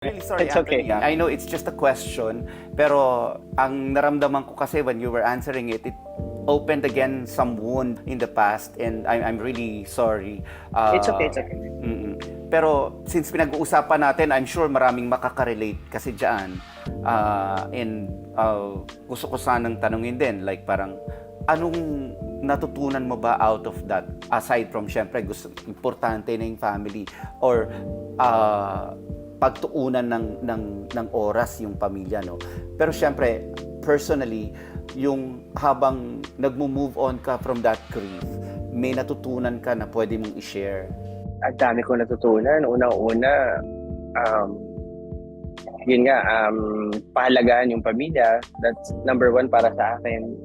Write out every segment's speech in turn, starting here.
Really sorry, It's okay. Anthony. I know it's just a question, pero ang naramdaman ko kasi when you were answering it, it opened again some wound in the past, and I'm really sorry. It's okay, it's okay. Mm-mm. Pero since pinag-uusapan natin, I'm sure maraming makaka-relate kasi dyan. Gusto ko sanang tanungin din, like parang, anong natutunan mo ba out of that? Aside from, syempre, importante na yung family, or pagtuunan ng oras yung pamilya, no? Pero syempre, personally, yung habang nagmo-move on ka from that grief, may natutunan ka na pwede mong i-share. Ang dami ko natutunan. Unang-una, yun nga, pahalagaan yung pamilya. That's number one para sa akin.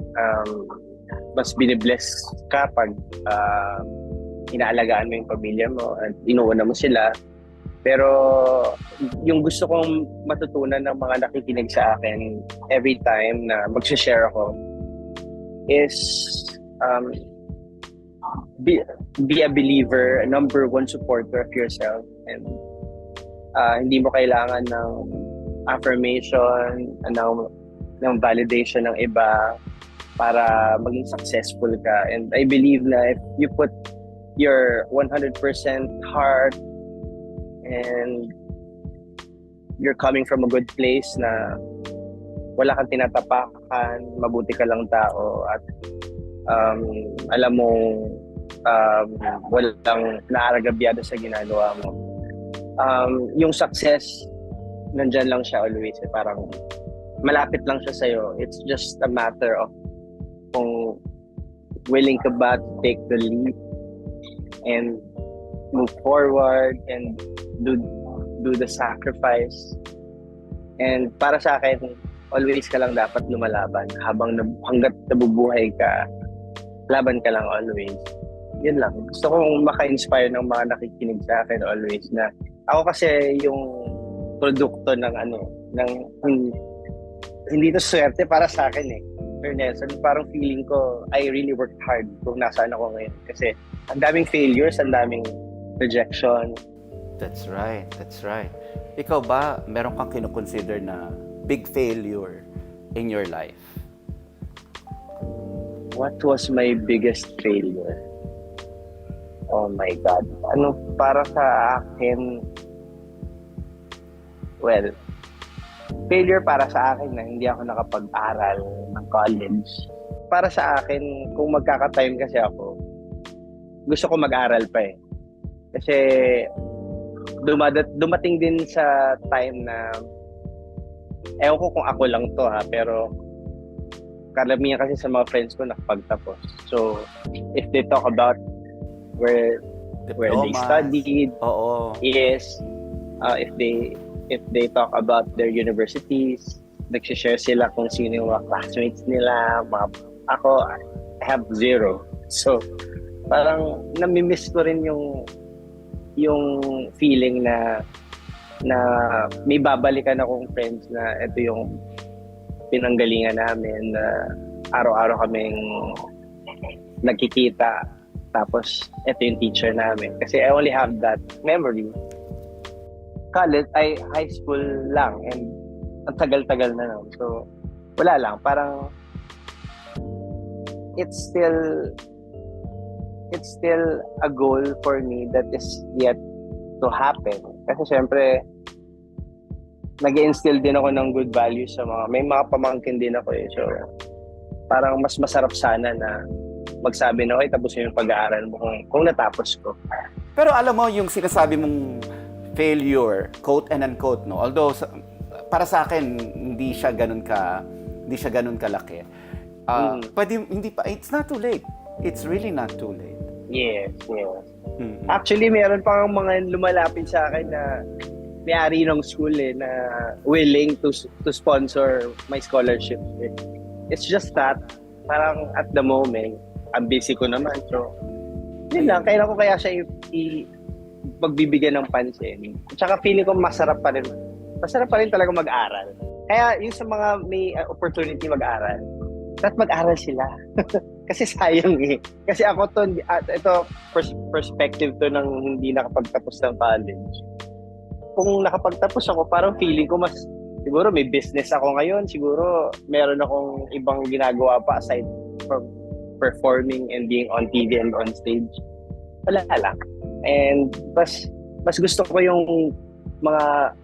Mas binibless ka pag inaalagaan mo yung pamilya mo at inuuna mo sila. Pero yung gusto kong matutunan ng mga nakikinig sa akin every time na mag-share ako is be a believer, a number one supporter of yourself, and hindi mo kailangan ng affirmation, ng validation ng iba para maging successful ka. And I believe na if you put your 100% heart and you're coming from a good place na wala kang tinatapakan, mabuti ka lang tao, at alam mo walang naaragabyado sa ginagawa mo, yung success nandyan lang siya always, parang malapit lang siya sa'yo. It's just a matter of kung willing ka ba to take the leap and move forward and do the sacrifice. And para sa akin, always ka lang dapat lumalaban hanggat nabubuhay ka, laban ka lang always. Yun lang. Gusto kong maka-inspire ng mga nakikinig sa akin always na ako kasi yung produkto ng hindi to swerte para sa akin eh. Fairness, parang feeling ko I really worked hard kung nasaan ako ngayon. Kasi ang daming failures, ang daming rejection. That's right, that's right. Ikaw ba, meron kang kinukonsider na big failure in your life? What was my biggest failure? Oh my God. Para sa akin, well, failure para sa akin na hindi ako nakapag-aral ng college. Para sa akin, kung magkaka-time kasi ako, gusto ko mag-aral pa eh. Kasi dumating din sa time na ewan ko kung ako lang to pero karamihan kasi sa mga friends ko nakapagtapos. So, if they talk about where they studied, yes, if they talk about their universities, nagsishare sila kung sino yung mga classmates nila, ako, I have zero. So, parang namimiss ko rin yung feeling na may babalikan akong friends na ito yung pinanggalingan namin, na araw-araw kaming nagkikita, tapos ito yung teacher namin. Kasi I only have that memory. College, high school lang, and ang tagal-tagal na nun. So, wala lang. Parang it's still a goal for me that is yet to happen. Kasi syempre, nag-instill din ako ng good values sa may mga pamangkin din ako eh. So, parang mas masarap sana na magsabi na, okay, tapusin yung pag-aaral mo kung natapos ko. Pero alam mo, yung sinasabi mong failure, quote and unquote, no? Although, para sa akin, hindi siya ganun kalaki. It's not too late. It's really not too late. Yes. Mm-hmm. Actually, meron pang mga lumalapit sa akin na may-ari ng school na willing to sponsor my scholarship. It's just that, parang at the moment, ang busy ko naman. So, yun lang. Kailan ko kaya siya pagbibigyan ng pansin. Tsaka feeling ko masarap pa rin talaga mag-aral. Kaya yung sa mga may opportunity mag-aral, dapat mag-aral sila. Kasi sayang eh. Kasi ako ito perspective to ng hindi nakapagtapos ng college. kung nakapagtapos ako, parang feeling ko mas, siguro may business ako ngayon, siguro meron akong ibang ginagawa pa aside from performing and being on TV and on stage. Wala lang. And mas gusto ko yung mga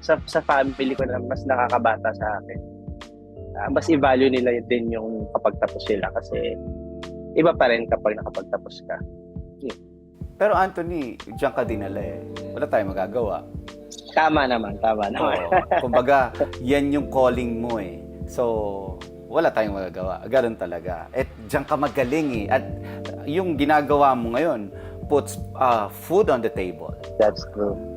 sa family ko na mas nakakabata sa akin. Mas i-value nila din yung kapagtapos sila kasi iba pa rin kapag nakapagtapos ka. Pero Anthony, diyan ka dinala eh. Wala tayong magagawa. Tama naman. Oo. Kumbaga, yan yung calling mo eh. So, wala tayong magagawa. Ganun talaga. At diyan ka magaling eh. At yung ginagawa mo ngayon puts food on the table. That's true.